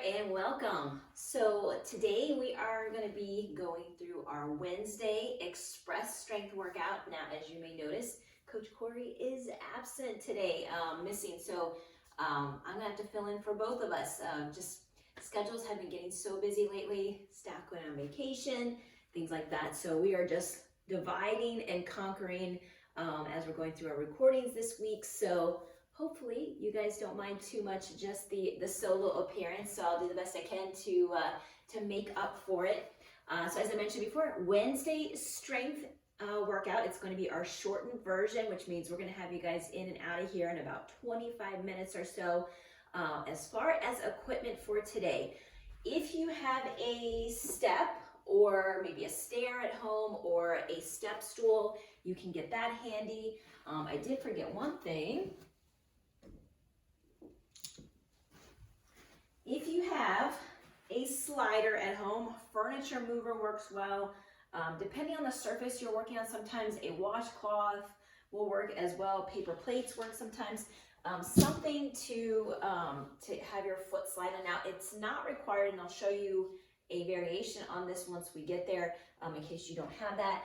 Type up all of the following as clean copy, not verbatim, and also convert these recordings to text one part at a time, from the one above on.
and welcome. So today we are going to be going through our Wednesday Express Strength Workout. Now, as you may notice, Coach Corey is absent today, missing. So I'm going to have to fill in for both of us. Just schedules have been getting so busy lately, staff going on vacation, things like that. So we are just dividing and conquering as we're going through our recordings this week. So hopefully you guys don't mind too much just the solo appearance, so I'll do the best I can to make up for it. So as I mentioned before, Wednesday strength workout, it's going to be our shortened version, which means we're going to have you guys in and out of here in about 25 minutes or so. As far as equipment for today, if you have a step or maybe a stair at home or a step stool, you can get that handy. I did forget one thing. If you have a slider at home, furniture mover works well. Depending on the surface you're working on, sometimes a washcloth will work as well. Paper plates work sometimes. Something to have your foot slide on. Now, it's not required, and I'll show you a variation on this once we get there, in case you don't have that.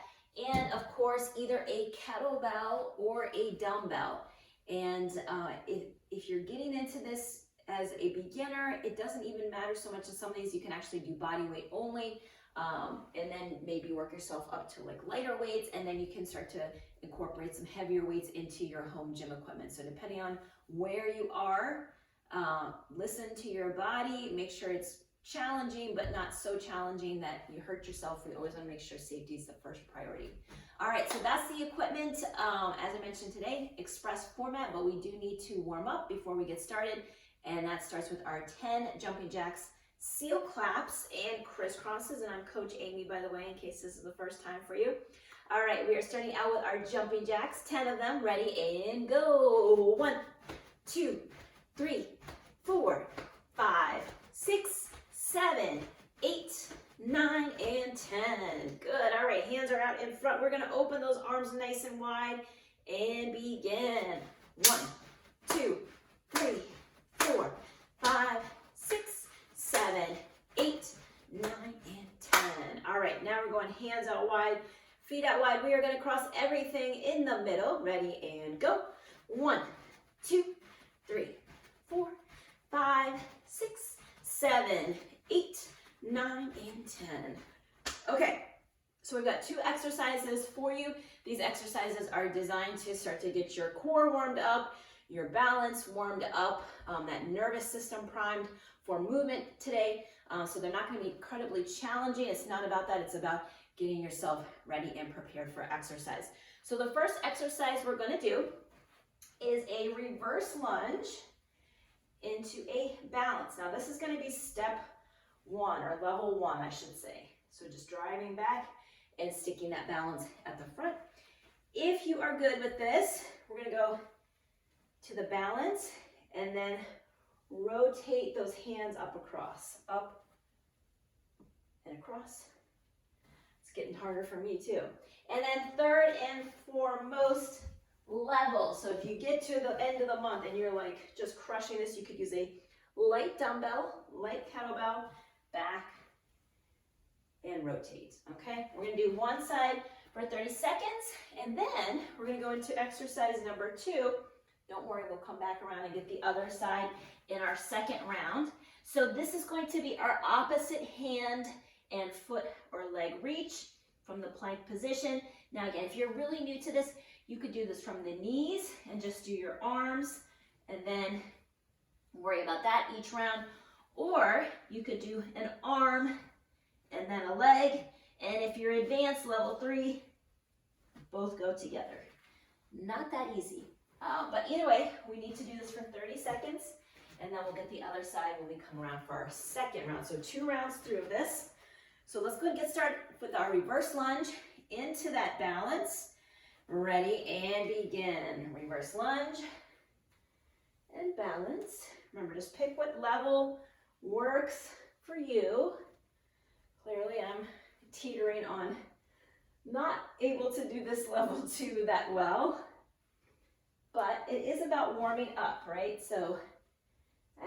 And of course, either a kettlebell or a dumbbell. And if you're getting into this as a beginner, it doesn't even matter so much. In some of these, you can actually do body weight only, and then maybe work yourself up to like lighter weights, and then you can start to incorporate some heavier weights into your home gym equipment. So depending on where you are, listen to your body, make sure it's challenging, but not so challenging that you hurt yourself. We always want to make sure safety is the first priority. All right, so that's the equipment. As I mentioned today, express format, but we do need to warm up before we get started. And that starts with our 10 jumping jacks, seal claps, and crisscrosses. And I'm Coach Amy, by the way, in case this is the first time for you. All right, we are starting out with our jumping jacks, 10 of them, ready and go. 1, 2, 3, 4, 5, 6, 7, 8, 9, and 10. Good. All right, hands are out in front. We're going to open those arms nice and wide and begin. 1, 2, 3, 4, 5, 6, 7, 8, 9, and 10. All right, now we're going hands out wide, feet out wide. We are going to cross everything in the middle. Ready and go. 1, 2, 3, 4, 5, 6, 7, 8, 9, and 10. Okay, so we've got 2 exercises for you. These exercises are designed to start to get your core warmed up, your balance warmed up, that nervous system primed for movement today. So they're not going to be incredibly challenging. It's not about that. It's about getting yourself ready and prepared for exercise. So the first exercise we're going to do is a reverse lunge into a balance. Now this is going to be step 1 or level 1, I should say. So just driving back and sticking that balance at the front. If you are good with this, we're going to go to the balance and then rotate those hands up across, up and across. It's getting harder for me too. And then third and foremost, level. So if you get to the end of the month and you're like just crushing this, you could use a light dumbbell, light kettlebell, back and rotate. Okay, we're going to do one side for 30 seconds and then we're going to go into exercise number 2. Don't worry, we'll come back around and get the other side in our second round. So this is going to be our opposite hand and foot or leg reach from the plank position. Now again, if you're really new to this, you could do this from the knees and just do your arms and then worry about that each round. Or you could do an arm and then a leg. And if you're advanced, level 3, both go together. Not that easy. But either way, we need to do this for 30 seconds, and then we'll get the other side when we come around for our second round. So 2 rounds through this. So let's go and get started with our reverse lunge into that balance. Ready and begin. Reverse lunge and balance. Remember, just pick what level works for you. Clearly, I'm teetering on not able to do this level 2 that well. But it is about warming up, right? So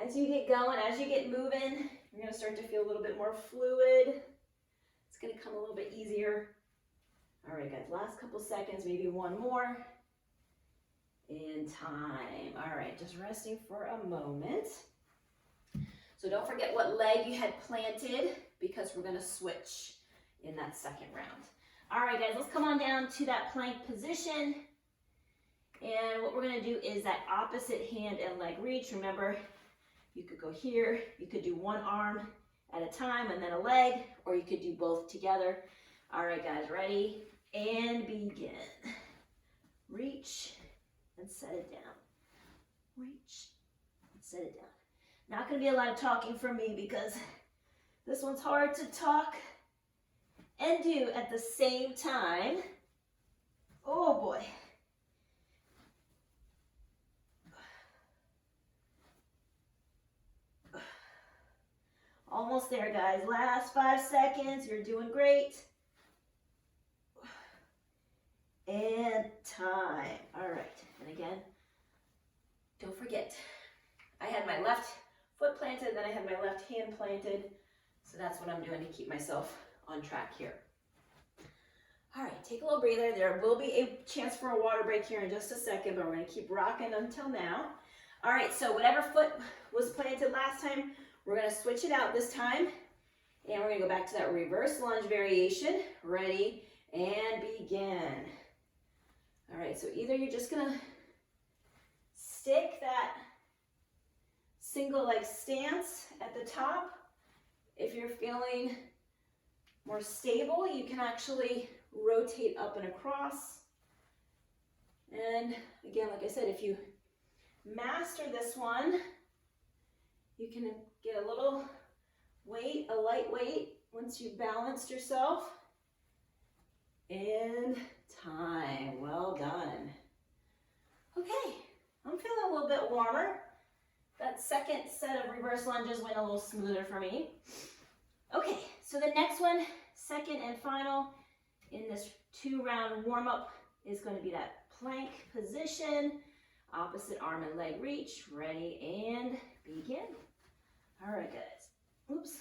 as you get going, as you get moving, you're gonna start to feel a little bit more fluid. It's gonna come a little bit easier. All right, guys, last couple seconds, maybe one more. And time. All right, just resting for a moment. So don't forget what leg you had planted because we're gonna switch in that second round. All right, guys, let's come on down to that plank position. And what we're gonna do is that opposite hand and leg reach. Remember, you could go here, you could do one arm at a time and then a leg, or you could do both together. All right, guys, ready? And begin. Reach and set it down. Reach and set it down. Not gonna be a lot of talking from me because this one's hard to talk and do at the same time. Oh boy. Almost there, guys. Last 5 seconds. You're doing great. And time. All right. And again, don't forget, I had my left foot planted, then I had my left hand planted. So that's what I'm doing to keep myself on track here. All right, take a little breather. There will be a chance for a water break here in just a second, but we're gonna keep rocking until now. All right, so whatever foot was planted last time, we're gonna switch it out this time. And we're gonna go back to that reverse lunge variation. Ready, and begin. All right, so either you're just gonna stick that single leg stance at the top. If you're feeling more stable, you can actually rotate up and across. And again, like I said, if you master this one, you can get a little weight, a light weight, once you've balanced yourself. And time, well done. Okay, I'm feeling a little bit warmer. That second set of reverse lunges went a little smoother for me. Okay, so the next one, second and final in this 2-round warm-up, is going to be that plank position, opposite arm and leg reach. Ready, and begin. All right, guys. Oops,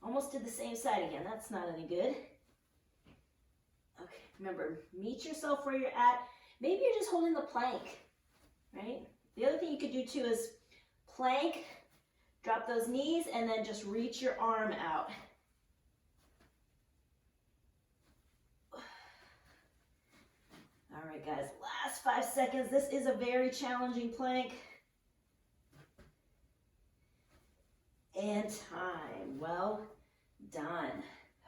almost did the same side again. That's not any good. Okay, remember, meet yourself where you're at. Maybe you're just holding the plank, right? The other thing you could do too is plank, drop those knees, and then just reach your arm out. All right, guys, last 5 seconds. This is a very challenging plank. And time, well done.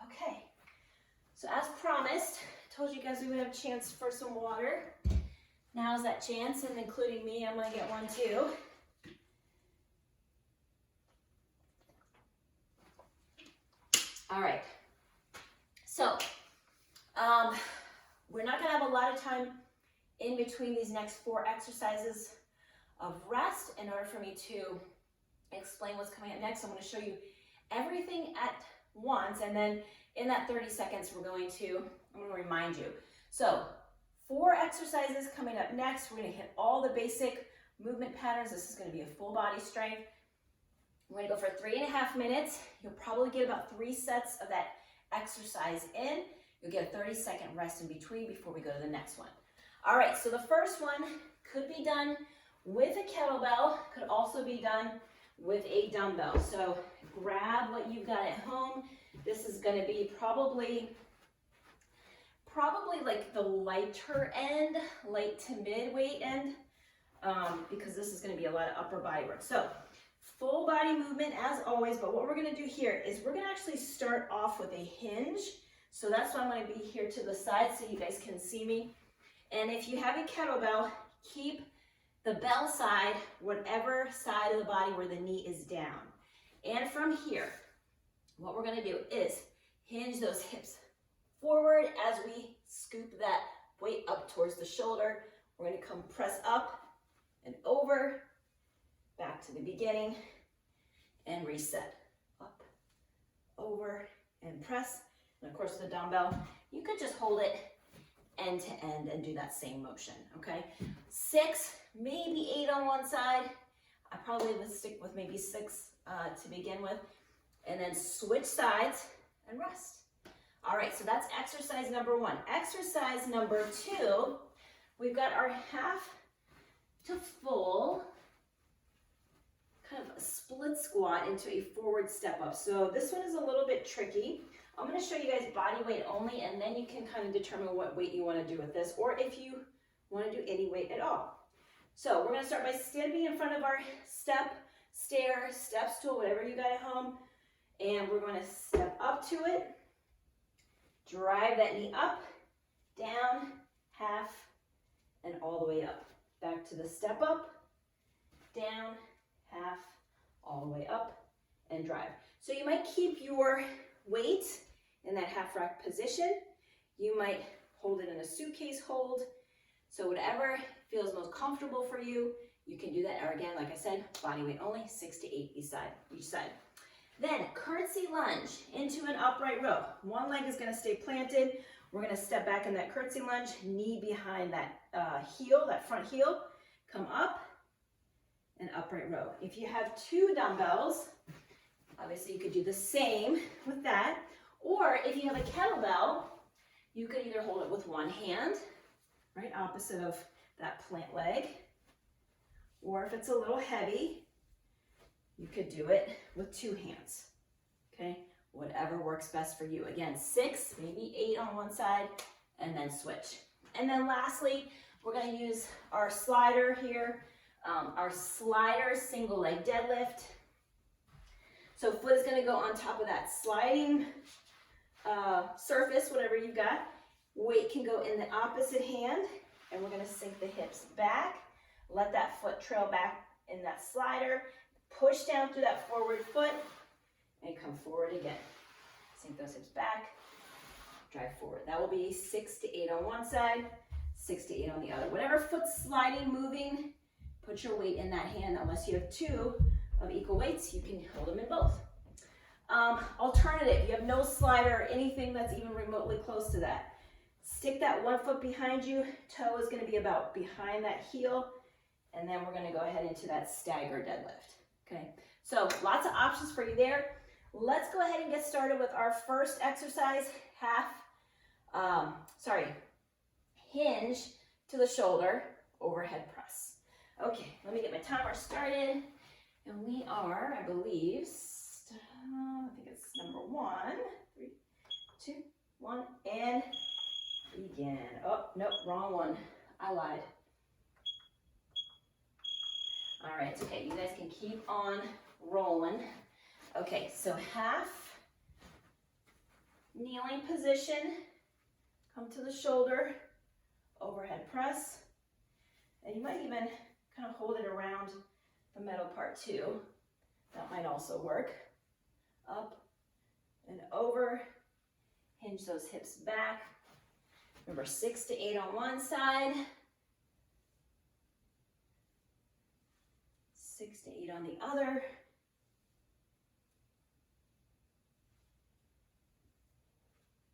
Okay, so as promised, I told you guys we would have a chance for some water. Now's that chance, and including me, I'm gonna get one too. All right, so we're not gonna have a lot of time in between these next 4 exercises of rest in order for me to explain what's coming up next. I'm gonna show you everything at once, and then in that 30 seconds, I'm gonna remind you. So 4 exercises coming up next. We're gonna hit all the basic movement patterns. This is gonna be a full body strength. We're gonna go for 3.5 minutes. You'll probably get about 3 sets of that exercise in. You'll get a 30-second rest in between before we go to the next one. All right, so the first one could be done with a kettlebell, could also be done with a dumbbell. So grab what you've got at home. This is gonna be probably like the lighter end, light to mid weight end, because this is gonna be a lot of upper body work. So full body movement as always, but what we're gonna do here is we're gonna actually start off with a hinge. So that's why I'm gonna be here to the side so you guys can see me. And if you have a kettlebell, keep the bell side, whatever side of the body where the knee is down. And from here, what we're gonna do is hinge those hips forward as we scoop that weight up towards the shoulder. We're gonna come press up and over, back to the beginning, and reset. Up, over, and press. And of course the dumbbell, you could just hold it end to end and do that same motion, okay? 6, maybe 8 on one side. I probably would stick with maybe 6 to begin with. and then switch sides and rest. All right, so that's exercise number 1. Exercise number 2, we've got our half to full kind of a split squat into a forward step up. So this one is a little bit tricky. I'm going to show you guys body weight only, and then you can kind of determine what weight you want to do with this, or if you want to do any weight at all. So we're going to start by standing in front of our step, stair, step stool, whatever you got at home, and we're going to step up to it, drive that knee up, down, half, and all the way up. Back to the step up, down, half, all the way up, and drive. So you might keep your weight in that half rack position. You might hold it in a suitcase hold. So whatever feels most comfortable for you, you can do that. Or again, like I said, body weight only, 6 to 8 each side. Then curtsy lunge into an upright row. One leg is going to stay planted. We're going to step back in that curtsy lunge, knee behind that heel, that front heel. Come up and upright row. If you have 2 dumbbells, obviously you could do the same with that. Or if you have a kettlebell, you could either hold it with one hand, right, opposite of that plant leg. Or if it's a little heavy, you could do it with 2 hands, okay? Whatever works best for you. Again, 6, maybe 8 on one side, and then switch. And then lastly, we're gonna use our slider here, our slider single leg deadlift. So foot is gonna go on top of that sliding surface, whatever you've got. Weight can go in the opposite hand, and we're gonna sink the hips back, let that foot trail back in that slider, push down through that forward foot, and come forward again. Sink those hips back, drive forward. That will be 6 to 8 on one side, 6 to 8 on the other. Whatever foot's sliding, moving, put your weight in that hand. Unless you have 2 of equal weights, you can hold them in both. Alternative, you have no slider or anything that's even remotely close to that. Stick that one foot behind you, toe is gonna be about behind that heel, and then we're gonna go ahead into that staggered deadlift, okay? So lots of options for you there. Let's go ahead and get started with our first exercise, hinge to the shoulder, overhead press. Okay, let me get my timer started. And we are, I believe, I think it's number 1. 3, 2, 1, and begin. Oh, nope, wrong one. I lied. All right, it's okay. You guys can keep on rolling. Okay, so half kneeling position. Come to the shoulder, overhead press. And you might even kind of hold it around the metal part too. That might also work. Up and over. Hinge those hips back. Remember, 6 to 8 on one side. 6 to 8 on the other.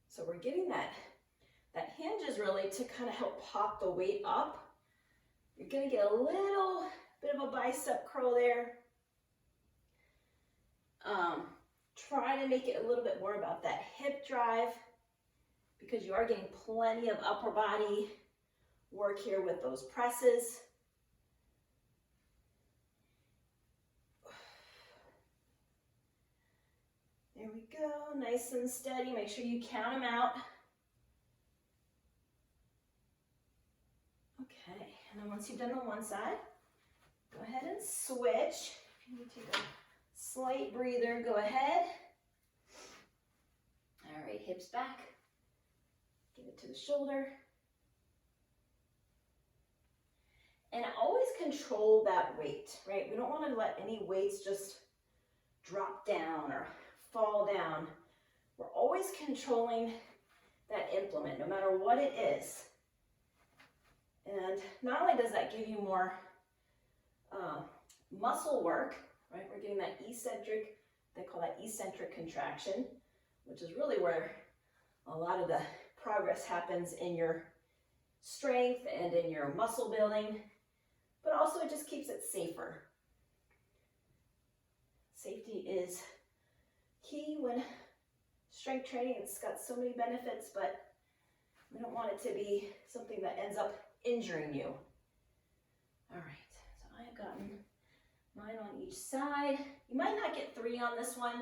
So we're getting that hinge is really to kind of help pop the weight up. You're gonna get a little bit of a bicep curl there. Try to make it a little bit more about that hip drive, because you are getting plenty of upper body work here with those presses. There we go, nice and steady. Make sure you count them out. Okay, and then once you've done the one side, go ahead and switch. If you need to take a slight breather, go ahead. All right, hips back. Give it to the shoulder. And always control that weight, right? We don't want to let any weights just drop down or fall down. We're always controlling that implement, no matter what it is. And not only does that give you more muscle work, right? We're getting that eccentric, they call that eccentric contraction, which is really where a lot of the progress happens in your strength and in your muscle building, but also it just keeps it safer. Safety is key when strength training. It's got so many benefits, but we don't want it to be something that ends up injuring you. All right, so I have gotten mine on each side. You might not get 3 on this one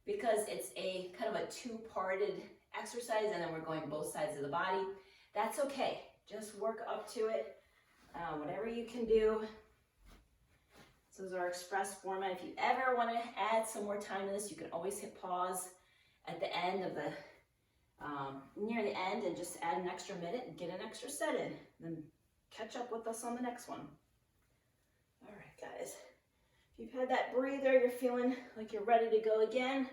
because it's a kind of a 2-parted exercise, and then we're going both sides of the body. That's okay. Just work up to it, whatever you can do. So those are our express format. If you ever want to add some more time to this, you can always hit pause at the end of the, near the end, and just add an extra minute and get an extra set in. Then catch up with us on the next one. All right, guys. If you've had that breather, you're feeling like you're ready to go again,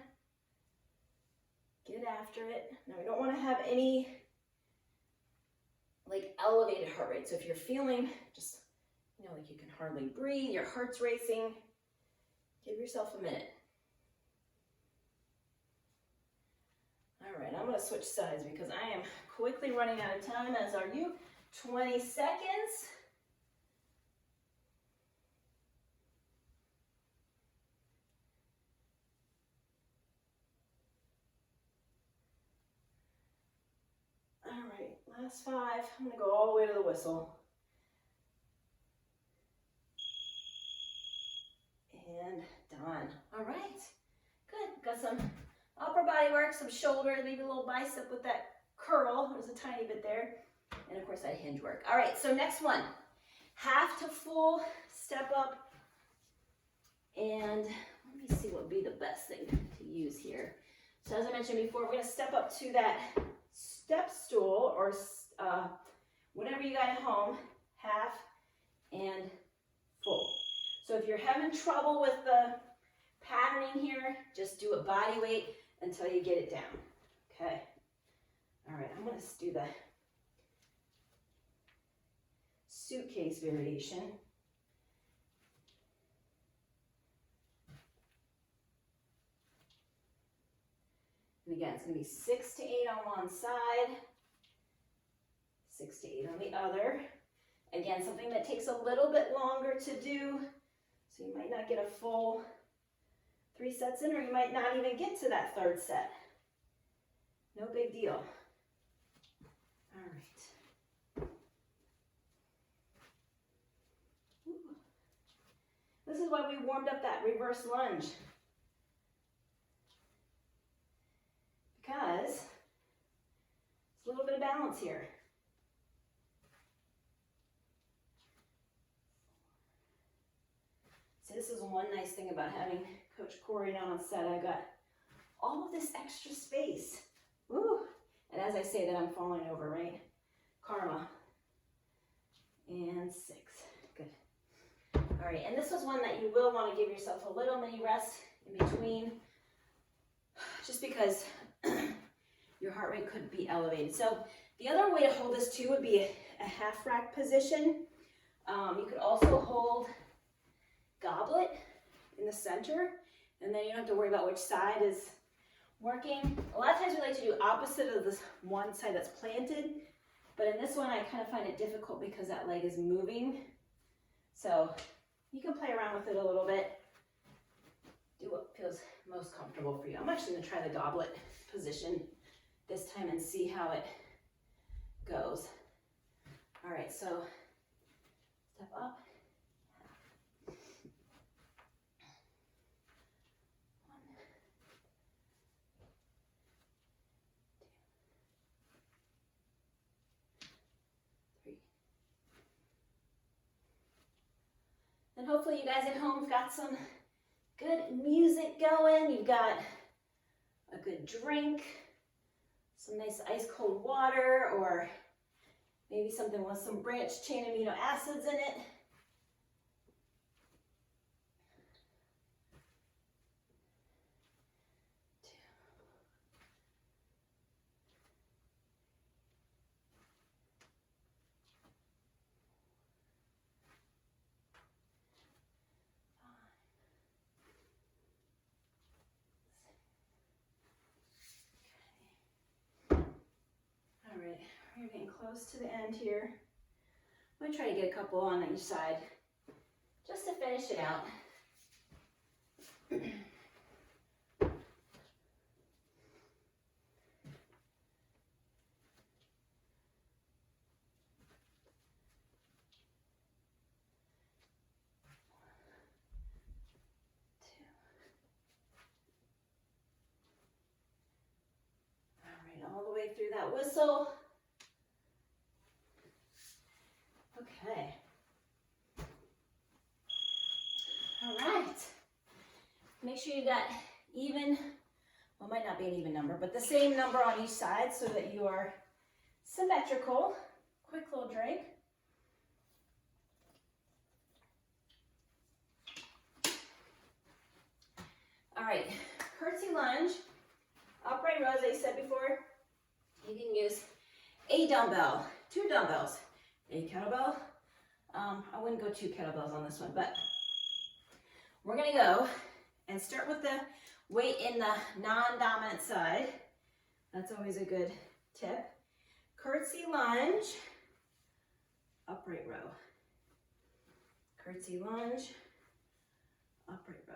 get after it. Now, we don't want to have any like elevated heart rate. So if you're feeling just, you know, like you can hardly breathe, your heart's racing, give yourself a minute. All right, I'm going to switch sides because I am quickly running out of time, as are you. 20 seconds. All right, last 5. I'm going to go all the way to the whistle. And done. All right, good. Got some upper body work, some shoulder, maybe a little bicep with that curl. There's a tiny bit there. And of course that hinge work. All right, so next one, half to full step up. And let me see what would be the best thing to use here. So as I mentioned before, we're gonna step up to that step stool or whatever you got at home, half and full. So if you're having trouble with the patterning here, just do a body weight until you get it down, okay? All right, I'm gonna do the suitcase variation. And again, it's gonna be 6 to 8 on one side, 6 to 8 on the other. Again, something that takes a little bit longer to do, so you might not get a full 3 sets in, or you might not even get to that 3rd set. No big deal. All right. Ooh. This is why we warmed up that reverse lunge. Because it's a little bit of balance here. So this is one nice thing about having Coach Corey now on set. I got all of this extra space. Woo! And as I say that, I'm falling over, right? Karma. And 6. Good. All right, and this was one that you will want to give yourself a little mini rest in between, just because your heart rate could be elevated. So the other way to hold this too would be a half rack position. You could also hold goblet in the center, and then you don't have to worry about which side is working. A lot of times we like to do opposite of this one side that's planted, but in this one I kind of find it difficult because that leg is moving. So you can play around with it a little bit. Do what feels most comfortable for you. I'm actually going to try the goblet position this time and see how it goes. All right, so step up. 1, 2, 3. And hopefully you guys at home have got some good music going. You've got a good drink, some nice ice cold water, or maybe something with some branched chain amino acids in it. We're getting close to the end here. I'm going to try to get a couple on each side just to finish it out. that whistle. Okay. All right. Make sure you got even, well, it might not be an even number, but the same number on each side so that you are symmetrical. Quick little drink. All right, curtsy lunge, upright row, as I said before. You can use a dumbbell, 2 dumbbells, a kettlebell. I wouldn't go 2 kettlebells on this one, but we're gonna go and start with the weight in the non-dominant side. That's always a good tip. Curtsy lunge, upright row. Curtsy lunge, upright row.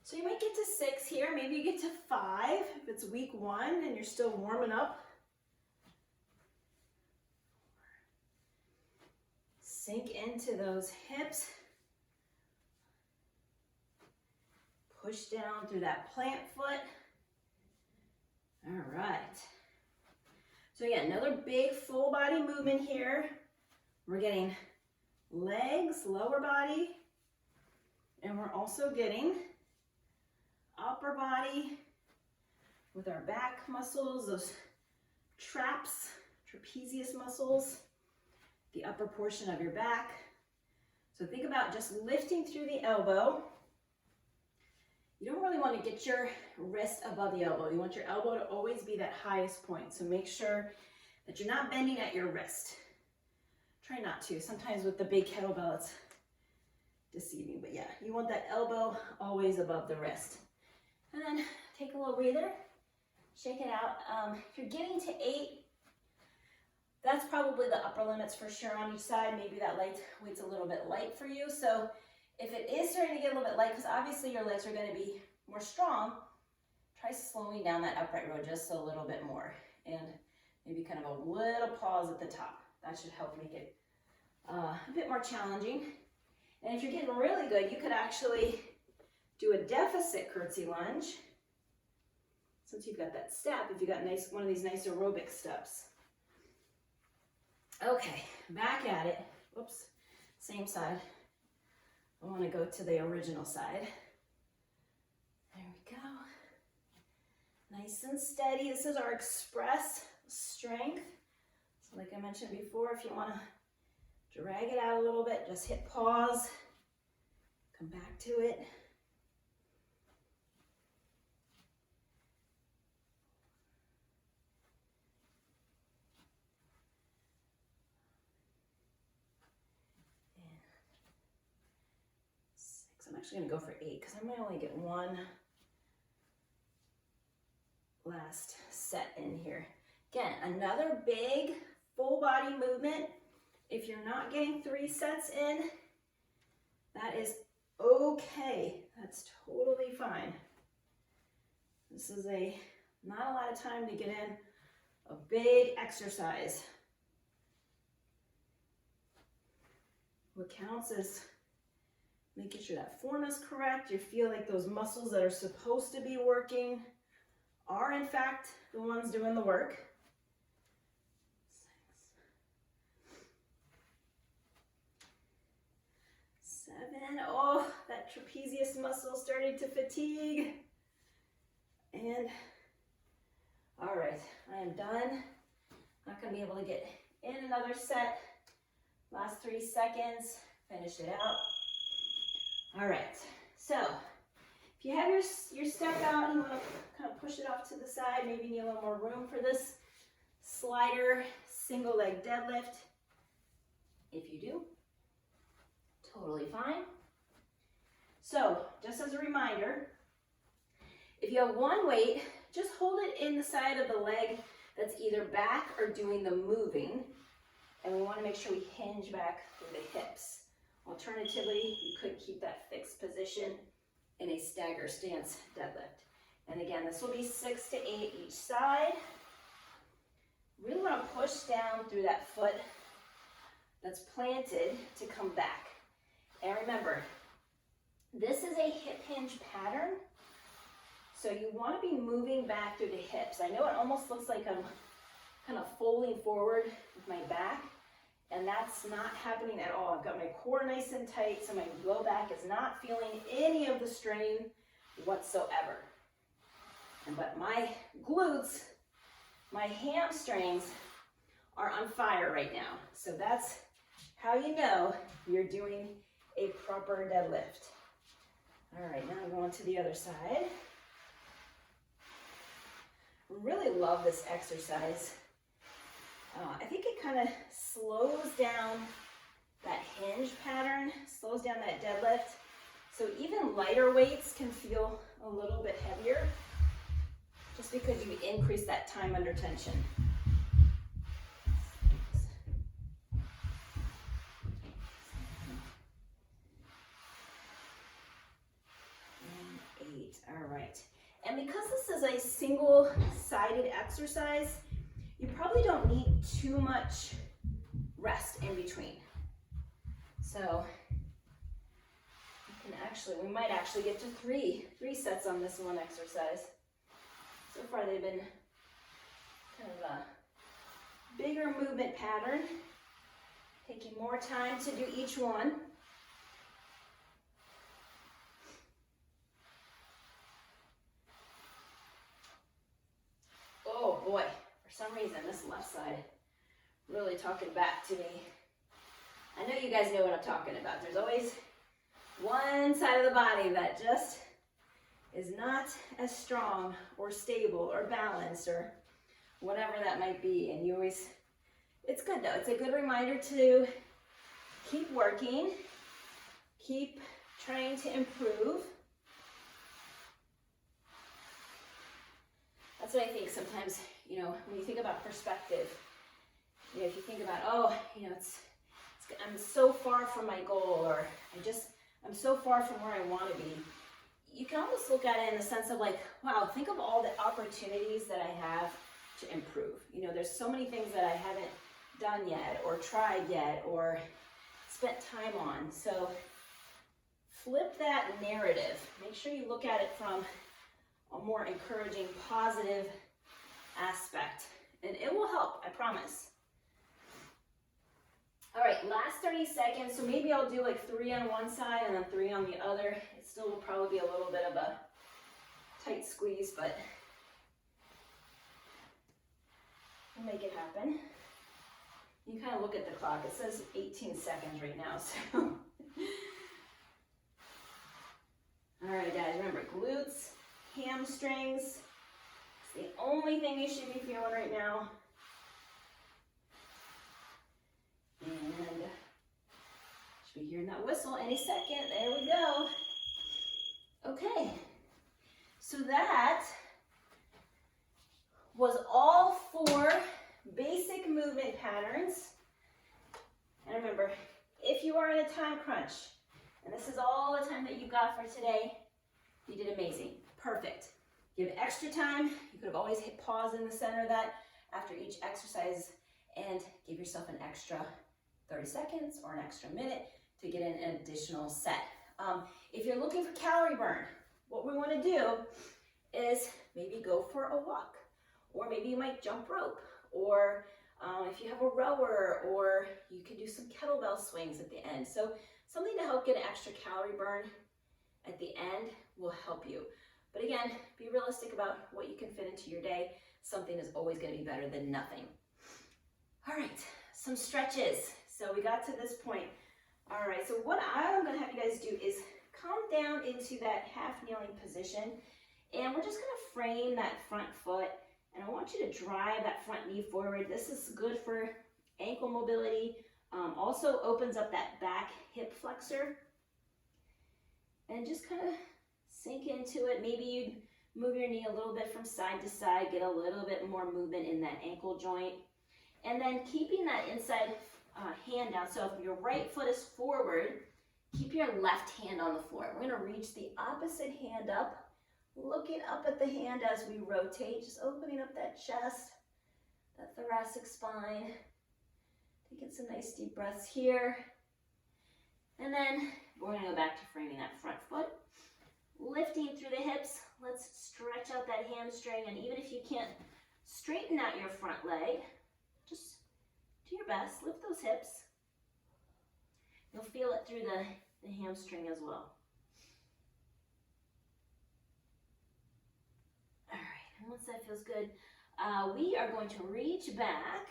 So you might get to 6 here, maybe you get to 5 if it's week 1 and you're still warming up. Sink into those hips. Push down through that plant foot. All right. So again, another big full body movement here. We're getting legs, lower body, and we're also getting upper body with our back muscles, those traps, trapezius muscles, the upper portion of your back. So think about just lifting through the elbow. You don't really want to get your wrist above the elbow. You want your elbow to always be that highest point. So make sure that you're not bending at your wrist. Try not to. Sometimes with the big kettlebell, it's deceiving. But yeah, you want that elbow always above the wrist. And then take a little breather. Shake it out. If you're getting to 8, that's probably the upper limits for sure on each side. Maybe that weight's a little bit light for you. So if it is starting to get a little bit light, because obviously your legs are going to be more strong, try slowing down that upright row just a little bit more. And maybe kind of a little pause at the top. That should help make it a bit more challenging. And if you're getting really good, you could actually do a deficit curtsy lunge. Since you've got that step, if you got one of these nice aerobic steps. Okay, back at it. Whoops, same side. I want to go to the original side. There we go. Nice and steady. This is our express strength. So like I mentioned before, if you want to drag it out a little bit, just hit pause. Come back to it. I'm actually going to go for 8 because I might only get one last set in here. Again, another big full body movement. If you're not getting 3 sets in, that is okay. That's totally fine. This is not a lot of time to get in a big exercise. What counts is making sure that form is correct. You feel like those muscles that are supposed to be working are in fact the ones doing the work. 6, 7, oh, that trapezius muscle starting to fatigue. And, all right, I am done. Not gonna be able to get in another set. Last 3 seconds, finish it out. All right, so if you have your step out and you want to kind of push it off to the side, maybe you need a little more room for this slider single leg deadlift. If you do, totally fine. So just as a reminder, if you have one weight, just hold it in the side of the leg that's either back or doing the moving. And we want to make sure we hinge back through the hips. Alternatively, you could keep that fixed position in a stagger stance deadlift. And again, this will be 6 to 8 each side. Really want to push down through that foot that's planted to come back. And remember, this is a hip hinge pattern. So you want to be moving back through the hips. I know it almost looks like I'm kind of folding forward with my back, and that's not happening at all. I've got my core nice and tight, so my low back is not feeling any of the strain whatsoever. But my glutes, my hamstrings are on fire right now. So that's how you know you're doing a proper deadlift. All right, now I'm going to the other side. Really love this exercise. I think it kind of slows down that hinge pattern, slows down that deadlift. So even lighter weights can feel a little bit heavier just because you increase that time under tension. And 8, all right. And because this is a single-sided exercise, you probably don't need too much rest in between. So we might actually get to three sets on this one exercise. So far they've been kind of a bigger movement pattern, taking more time to do each one. Oh boy, for some reason this left side really talking back to me. I know you guys know what I'm talking about. There's always one side of the body that just is not as strong or stable or balanced or whatever that might be. And you always, it's good though. It's a good reminder to keep working, keep trying to improve. That's what I think sometimes, you know, when you think about perspective, you know, if you think about, oh, you know, I'm so far from my goal, or I'm so far from where I want to be. You can almost look at it in the sense of like, wow, think of all the opportunities that I have to improve. You know, there's so many things that I haven't done yet, or tried yet, or spent time on. So flip that narrative. Make sure you look at it from a more encouraging, positive aspect, and it will help, I promise. All right, last 30 seconds. So maybe I'll do like 3 on one side and then 3 on the other. It still will probably be a little bit of a tight squeeze, but we'll make it happen. You kind of look at the clock. It says 18 seconds right now, so. All right, guys, remember glutes, hamstrings. It's the only thing you should be feeling right now. And should be hearing that whistle any second. There we go. Okay, so that was all 4 basic movement patterns. And remember, if you are in a time crunch, and this is all the time that you got for today, you did amazing. Perfect. You have extra time. You could have always hit pause in the center of that after each exercise and give yourself an extra 30 seconds or an extra minute to get in an additional set. If you're looking for calorie burn, what we want to do is maybe go for a walk, or maybe you might jump rope, or if you have a rower, or you can do some kettlebell swings at the end. So something to help get an extra calorie burn at the end will help you. But again, be realistic about what you can fit into your day. Something is always going to be better than nothing. All right, some stretches. So we got to this point. All right, so what I'm going to have you guys do is come down into that half kneeling position, and we're just going to frame that front foot, and I want you to drive that front knee forward. This is good for ankle mobility. Also opens up that back hip flexor, and just kind of sink into it. Maybe you'd move your knee a little bit from side to side, get a little bit more movement in that ankle joint. And then keeping that inside hand down. So if your right foot is forward, keep your left hand on the floor. We're gonna reach the opposite hand up, looking up at the hand as we rotate, just opening up that chest, that thoracic spine. Taking some nice deep breaths here. And then we're gonna go back to framing that front foot. Lifting through the hips, let's stretch hamstring. And even if you can't straighten out your front leg, just do your best. Lift those hips. You'll feel it through the hamstring as well. All right, and once that feels good, we are going to reach back.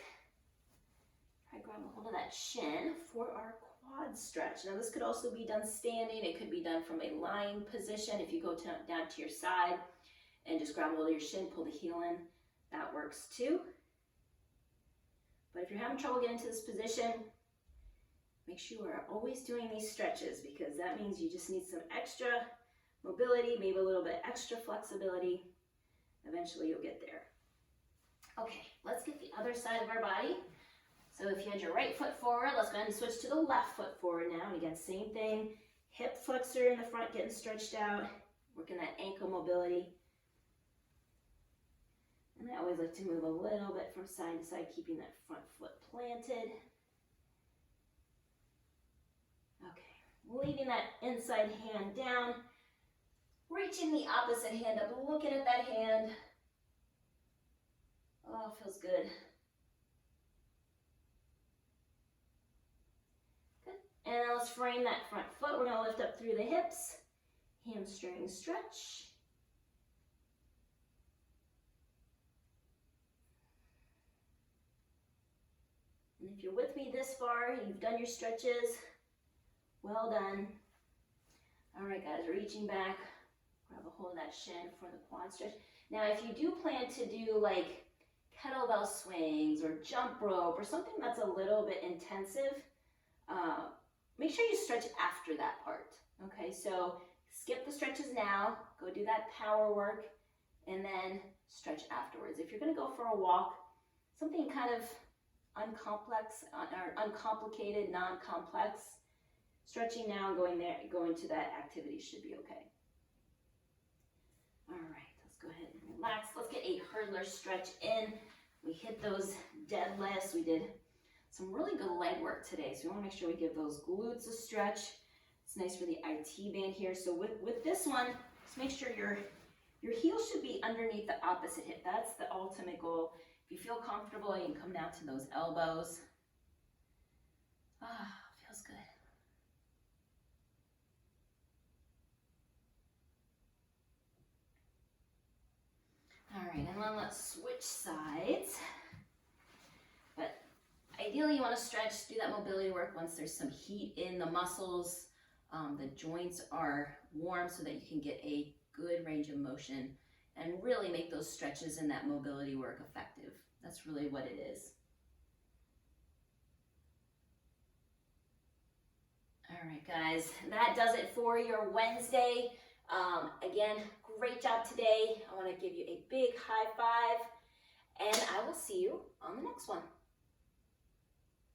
Try to grab a hold of that shin for our quad stretch. Now this could also be done standing. It could be done from a lying position. If you go down to your side and just grab a hold of your shin, pull the heel in, that works too. But if you're having trouble getting into this position, make sure you are always doing these stretches, because that means you just need some extra mobility, maybe a little bit extra flexibility. Eventually you'll get there. Okay, let's get the other side of our body. So if you had your right foot forward, let's go ahead and switch to the left foot forward now. And again, same thing, hip flexor in the front getting stretched out, working that ankle mobility. And I always like to move a little bit from side to side, keeping that front foot planted. Okay, leaving that inside hand down, reaching the opposite hand up, looking at that hand. Oh, feels good. Good. And now let's frame that front foot. We're going to lift up through the hips, hamstring stretch. And if you're with me this far, you've done your stretches, well done. All right, guys, reaching back, grab a hold of that shin for the quad stretch. Now, if you do plan to do like kettlebell swings or jump rope or something that's a little bit intensive, make sure you stretch after that part. Okay, so skip the stretches now, go do that power work, and then stretch afterwards. If you're going to go for a walk, something kind of uncomplicated, non-complex, stretching now and going to that activity should be okay. All right, let's go ahead and relax. Let's get a hurdler stretch in. We hit those deadlifts. We did some really good leg work today, so we want to make sure we give those glutes a stretch. It's nice for the IT band here. So with this one, just make sure your heel should be underneath the opposite hip. That's the ultimate goal. If you feel comfortable, you can come down to those elbows. Ah, feels good. All right, and then let's switch sides. But ideally you want to stretch, do that mobility work once there's some heat in the muscles, the joints are warm, so that you can get a good range of motion and really make those stretches and that mobility work effective. That's really what it is. All right, guys, that does it for your Wednesday. Again, great job today. I want to give you a big high five, and I will see you on the next one.